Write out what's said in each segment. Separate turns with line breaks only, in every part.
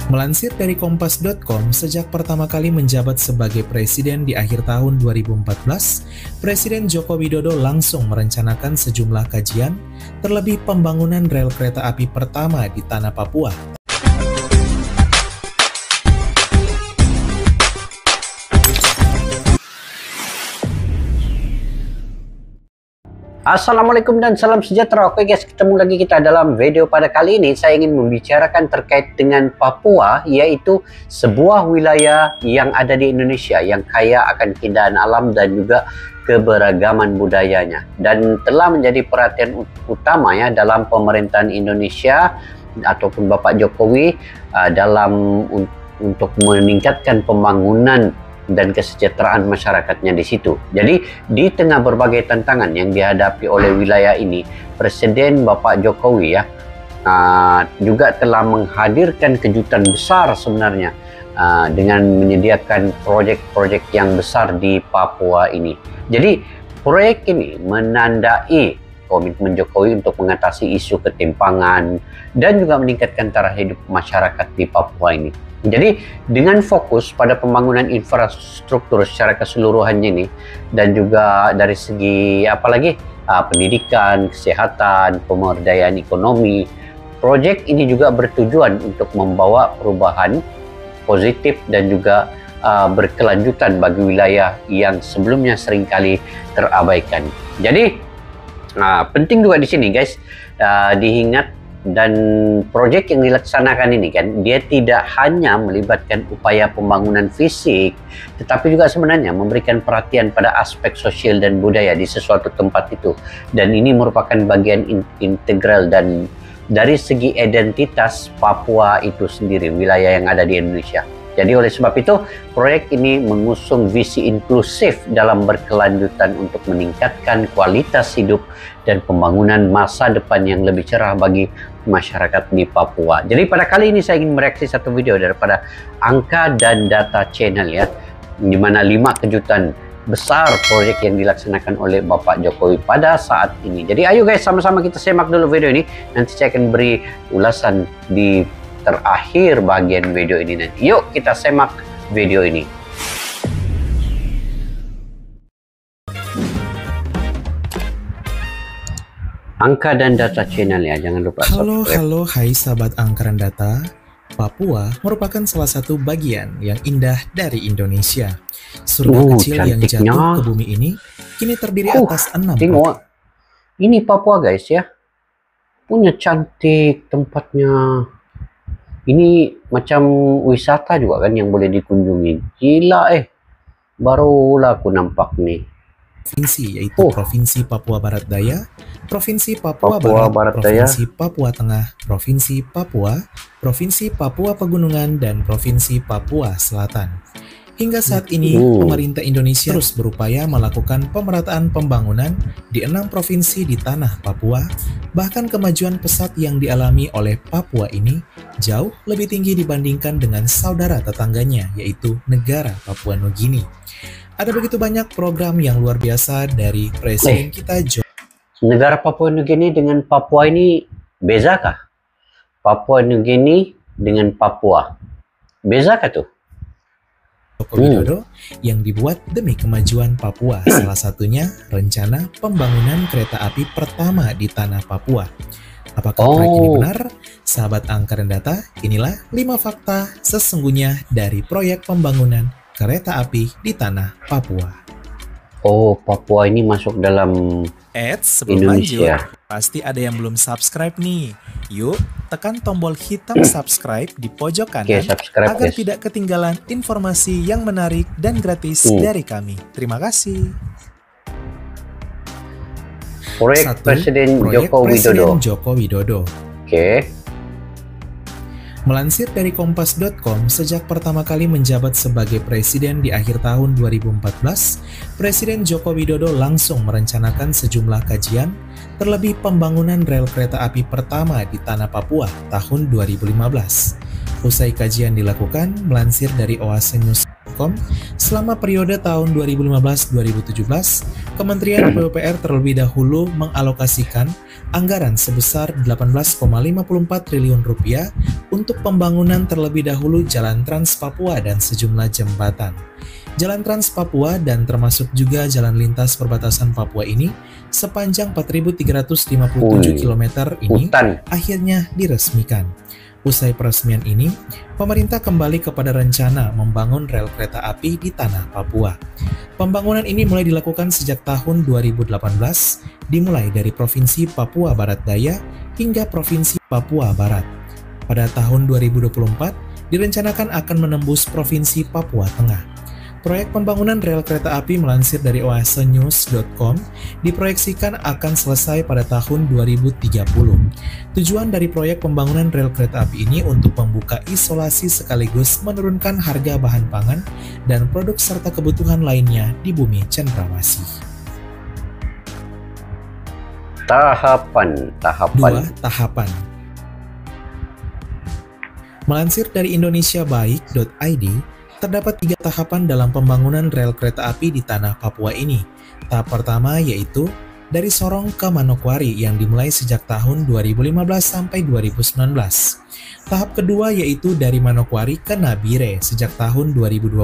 Melansir dari Kompas.com, sejak pertama kali menjabat sebagai presiden di akhir tahun 2014, Presiden Joko Widodo langsung merencanakan sejumlah kajian, terlebih pembangunan rel kereta api pertama di tanah Papua.
Assalamualaikum dan salam sejahtera. Oke guys, ketemu lagi kita dalam video pada kali ini. Saya ingin membicarakan terkait dengan Papua, yaitu sebuah wilayah yang ada di Indonesia yang kaya akan keindahan alam dan juga keberagaman budayanya, dan telah menjadi perhatian utama ya dalam pemerintahan Indonesia ataupun Bapak Jokowi dalam untuk meningkatkan pembangunan dan kesejahteraan masyarakatnya di situ. Jadi di tengah berbagai tantangan yang dihadapi oleh wilayah ini, Presiden Bapak Jokowi ya juga telah menghadirkan kejutan besar sebenarnya dengan menyediakan proyek-proyek yang besar di Papua ini. Jadi proyek ini menandai komitmen Jokowi untuk mengatasi isu ketimpangan dan juga meningkatkan taraf hidup masyarakat di Papua ini. Jadi dengan fokus pada pembangunan infrastruktur secara keseluruhannya ini, dan juga dari segi apalagi pendidikan, kesehatan, pemberdayaan ekonomi, proyek ini juga bertujuan untuk membawa perubahan positif dan juga berkelanjutan bagi wilayah yang sebelumnya seringkali terabaikan. Jadi penting juga di sini guys diingat. Dan proyek yang dilaksanakan ini kan, dia tidak hanya melibatkan upaya pembangunan fisik, tetapi juga sebenarnya memberikan perhatian pada aspek sosial dan budaya di sesuatu tempat itu. Dan ini merupakan bagian integral dan dari segi identitas Papua itu sendiri, wilayah yang ada di Indonesia. Jadi oleh sebab itu, proyek ini mengusung visi inklusif dalam berkelanjutan untuk meningkatkan kualitas hidup dan pembangunan masa depan yang lebih cerah bagi masyarakat di Papua. Jadi pada kali ini saya ingin mereaksi satu video daripada Angka dan Data Channel ya, di mana 5 kejutan besar proyek yang dilaksanakan oleh Bapak Jokowi pada saat ini. Jadi ayo guys, sama-sama kita simak dulu video ini. Nanti saya akan beri ulasan di terakhir bagian video ini nanti. Yuk kita simak video ini. Angka dan Data Channel ya, jangan lupa subscribe.
Halo, hai sahabat Angka dan Data. Papua merupakan salah satu bagian yang indah dari Indonesia. Surga kecil yang jatuh ke bumi ini kini terdiri atas 6
tengok. Ini Papua guys ya. Punya cantik tempatnya. Ini macam wisata juga kan yang boleh dikunjungi. Gila barulah aku nampak nih.
Provinsi yaitu Provinsi Papua Barat Daya, Provinsi Papua Barat, Provinsi Papua Tengah, Provinsi Papua, Provinsi Papua Pegunungan, dan Provinsi Papua Selatan. Hingga saat ini, pemerintah Indonesia terus berupaya melakukan pemerataan pembangunan di 6 provinsi di tanah Papua. Bahkan kemajuan pesat yang dialami oleh Papua ini jauh lebih tinggi dibandingkan dengan saudara tetangganya, yaitu negara Papua Nugini. Ada begitu banyak program yang luar biasa dari Presiden kita
Negara Papua Nugini dengan Papua ini bezakah? Papua Nugini dengan Papua bezakah tuh?
Joko Widodo yang dibuat demi kemajuan Papua, salah satunya rencana pembangunan kereta api pertama di tanah Papua. Apakah proyek ini benar? Sahabat Angka dan Data, inilah 5 fakta sesungguhnya dari proyek pembangunan kereta api di tanah Papua.
Oh, Papua ini masuk dalam
sebelum
Indonesia.
Lanjut, pasti ada yang belum subscribe nih. Yuk, tekan tombol hitam subscribe di pojok kanan agar tidak ketinggalan informasi yang menarik dan gratis dari kami. Terima kasih.
Proyek Presiden Joko Widodo. Oke.
Melansir dari Kompas.com, sejak pertama kali menjabat sebagai presiden di akhir tahun 2014, Presiden Joko Widodo langsung merencanakan sejumlah kajian, terlebih pembangunan rel kereta api pertama di tanah Papua tahun 2015. Usai kajian dilakukan, melansir dari oasenews.com, selama periode tahun 2015-2017, Kementerian PUPR terlebih dahulu mengalokasikan anggaran sebesar 18,54 triliun rupiah untuk pembangunan terlebih dahulu Jalan Trans Papua dan sejumlah jembatan. Jalan Trans Papua dan termasuk juga jalan lintas perbatasan Papua ini sepanjang 4.357 km ini akhirnya diresmikan. Usai peresmian ini, pemerintah kembali kepada rencana membangun rel kereta api di tanah Papua. Pembangunan ini mulai dilakukan sejak tahun 2018, dimulai dari Provinsi Papua Barat Daya hingga Provinsi Papua Barat. Pada tahun 2024, direncanakan akan menembus Provinsi Papua Tengah. Proyek pembangunan rel kereta api melansir dari oasenews.com diproyeksikan akan selesai pada tahun 2030. Tujuan dari proyek pembangunan rel kereta api ini untuk membuka isolasi sekaligus menurunkan harga bahan pangan dan produk serta kebutuhan lainnya di bumi cendrawasih.
Tahapan.
2. Tahapan. Melansir dari indonesiabaik.id, terdapat 3 tahapan dalam pembangunan rel kereta api di tanah Papua ini. Tahap pertama yaitu dari Sorong ke Manokwari yang dimulai sejak tahun 2015 sampai 2019. Tahap kedua yaitu dari Manokwari ke Nabire sejak tahun 2020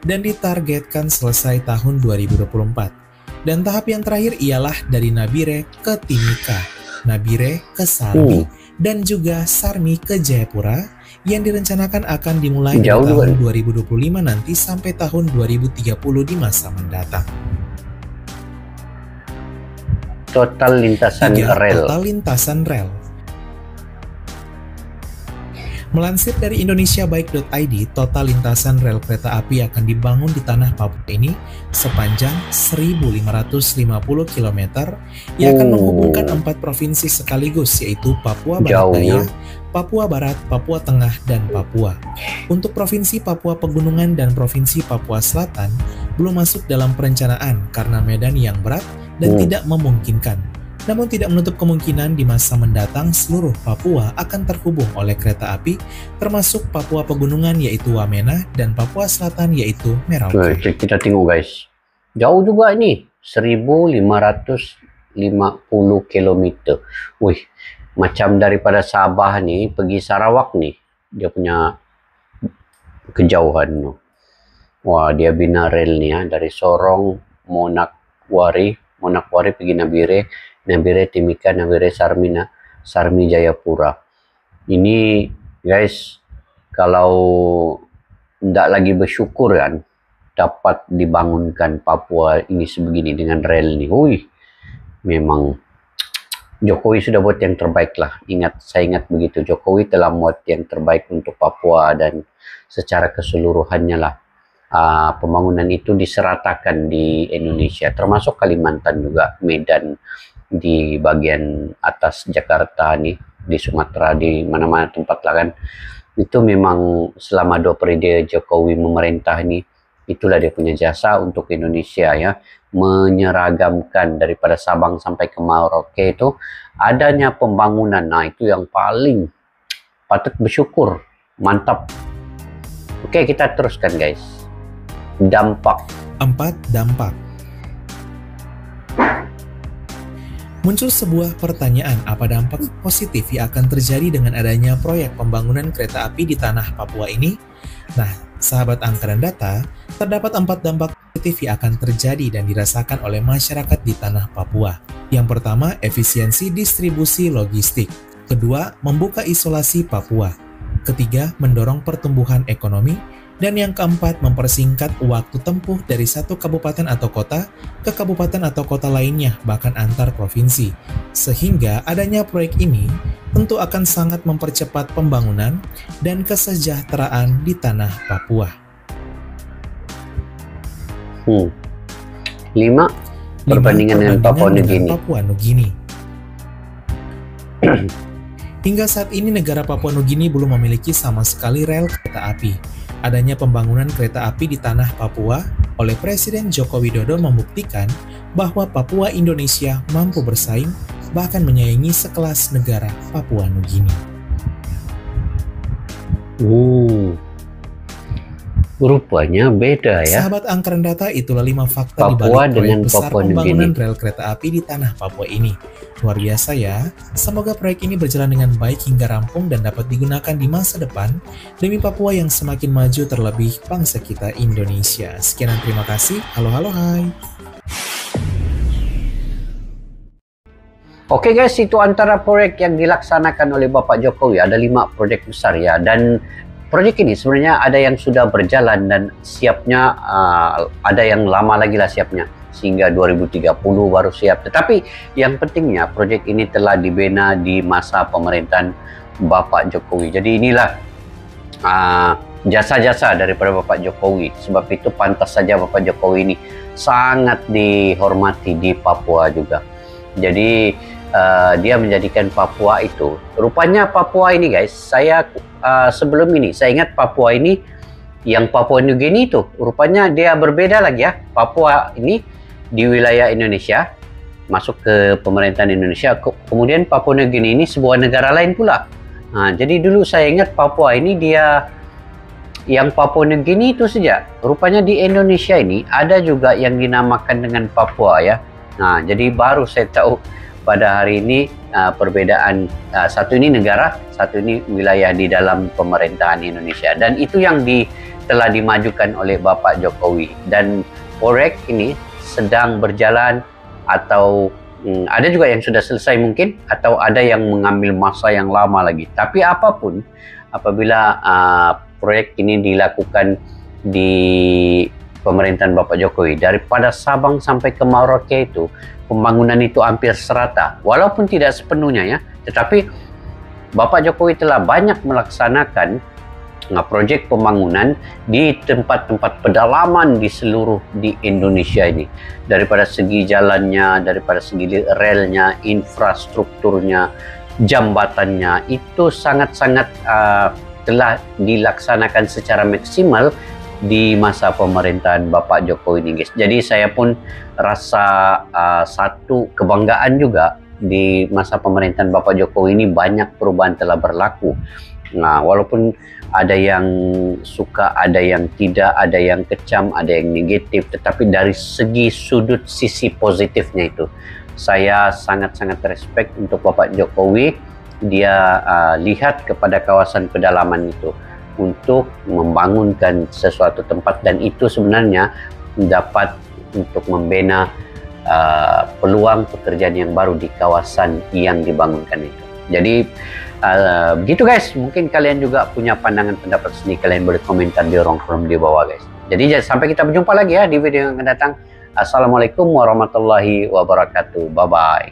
dan ditargetkan selesai tahun 2024. Dan tahap yang terakhir ialah dari Nabire ke Timika, Nabire ke Sarmi, dan juga Sarmi ke Jayapura yang direncanakan akan dimulai dari tahun 2025 nanti sampai tahun 2030 di masa mendatang.
Total lintasan rel.
Total lintasan rel. Melansir dari indonesiabaik.id, total lintasan rel kereta api akan dibangun di tanah Papua ini sepanjang 1.550 km yang akan menghubungkan 4 provinsi sekaligus yaitu Papua Barat Daya, Papua Barat, Papua Tengah, dan Papua. Untuk Provinsi Papua Pegunungan dan Provinsi Papua Selatan belum masuk dalam perencanaan karena medan yang berat dan tidak memungkinkan. Namun tidak menutup kemungkinan di masa mendatang seluruh Papua akan terhubung oleh kereta api, termasuk Papua Pegunungan yaitu Wamena dan Papua Selatan yaitu Merauke.
Kita tengok guys, jauh juga ini, 1.550 km. Wih, macam daripada Sabah nih pergi Sarawak nih, dia punya kejauhan. Wah, dia bina rel nih ya, dari Sorong, Manokwari pergi Nabire, Nabire Timika, Nabire Sarmi Jayapura. Ini guys, kalau tidak lagi bersyukur kan dapat dibangunkan Papua ini sebegini dengan rel nih. Wih, memang Jokowi sudah buat yang terbaik lah. Saya ingat begitu, Jokowi telah buat yang terbaik untuk Papua dan secara keseluruhannya lah. Pembangunan itu diseratakan di Indonesia, termasuk Kalimantan juga, Medan di bagian atas Jakarta nih, di Sumatera, di mana-mana tempat lah kan. Itu memang selama 2 periode Jokowi memerintah ini, itulah dia punya jasa untuk Indonesia ya, menyeragamkan daripada Sabang sampai ke Merauke itu adanya pembangunan. Nah, itu yang paling patut bersyukur, mantap. Oke, kita teruskan guys. Dampak.
4. Dampak. Muncul sebuah pertanyaan, apa dampak positif yang akan terjadi dengan adanya proyek pembangunan kereta api di tanah Papua ini? Nah, sahabat angka dan data, terdapat 4 dampak positif yang akan terjadi dan dirasakan oleh masyarakat di tanah Papua. Yang pertama, efisiensi distribusi logistik. Kedua, membuka isolasi Papua. Ketiga, mendorong pertumbuhan ekonomi. Dan yang keempat, mempersingkat waktu tempuh dari satu kabupaten atau kota ke kabupaten atau kota lainnya, bahkan antar provinsi. Sehingga adanya proyek ini tentu akan sangat mempercepat pembangunan dan kesejahteraan di tanah Papua.
5. Perbandingan dengan Papua Nugini.
Hingga saat ini negara Papua Nugini belum memiliki sama sekali rel kereta api. Adanya pembangunan kereta api di tanah Papua oleh Presiden Joko Widodo membuktikan bahwa Papua Indonesia mampu bersaing bahkan menyaingi sekelas negara Papua Nugini.
Rupanya beda ya.
Sahabat Angkren Data, itulah 5 fakta di balik proyek besar pembangunan rel kereta api di tanah Papua ini. Luar biasa ya. Semoga proyek ini berjalan dengan baik hingga rampung dan dapat digunakan di masa depan demi Papua yang semakin maju, terlebih bangsa kita Indonesia. Sekian dan terima kasih. Halo hai.
Oke guys, itu antara proyek yang dilaksanakan oleh Bapak Jokowi. Ada 5 proyek besar ya, dan proyek ini sebenarnya ada yang sudah berjalan dan siapnya, ada yang lama lagi lah siapnya, sehingga 2030 baru siap. Tetapi yang pentingnya proyek ini telah dibina di masa pemerintahan Bapak Jokowi. Jadi inilah jasa-jasa daripada Bapak Jokowi. Sebab itu pantas saja Bapak Jokowi ini sangat dihormati di Papua juga. Jadi dia menjadikan Papua itu, rupanya Papua ini guys, saya sebelum ini saya ingat Papua ini yang Papua New Guinea itu rupanya dia berbeda lagi ya. Papua ini di wilayah Indonesia, masuk ke pemerintahan Indonesia, kemudian Papua New Guinea ini sebuah negara lain pula. Nah, jadi dulu saya ingat Papua ini dia yang Papua New Guinea itu saja, rupanya di Indonesia ini ada juga yang dinamakan dengan Papua ya. Nah, jadi baru saya tahu pada hari ini perbedaan, satu ini negara, satu ini wilayah di dalam pemerintahan Indonesia, dan itu yang telah dimajukan oleh Bapak Jokowi. Dan proyek ini sedang berjalan, atau ada juga yang sudah selesai mungkin, atau ada yang mengambil masa yang lama lagi. Tapi apapun, apabila proyek ini dilakukan di pemerintahan Bapak Jokowi, daripada Sabang sampai ke Merauke itu pembangunan itu hampir serata, walaupun tidak sepenuhnya ya, tetapi Bapak Jokowi telah banyak melaksanakan proyek pembangunan di tempat-tempat pedalaman di seluruh di Indonesia ini, daripada segi jalannya, daripada segi relnya, infrastrukturnya, jambatannya, itu sangat-sangat telah dilaksanakan secara maksimal di masa pemerintahan Bapak Jokowi ini guys. Jadi saya pun rasa satu kebanggaan juga, di masa pemerintahan Bapak Jokowi ini banyak perubahan telah berlaku. Nah, walaupun ada yang suka, ada yang tidak, ada yang kecam, ada yang negatif, tetapi dari segi sudut sisi positifnya itu saya sangat-sangat respect untuk Bapak Jokowi. Dia lihat kepada kawasan pedalaman itu untuk membangunkan sesuatu tempat, dan itu sebenarnya dapat untuk membina peluang pekerjaan yang baru di kawasan yang dibangunkan itu. Jadi begitu guys, mungkin kalian juga punya pandangan pendapat sendiri, kalian boleh komentar di ruang forum di bawah guys. Jadi sampai kita berjumpa lagi ya di video yang akan datang. Assalamualaikum warahmatullahi wabarakatuh. Bye bye.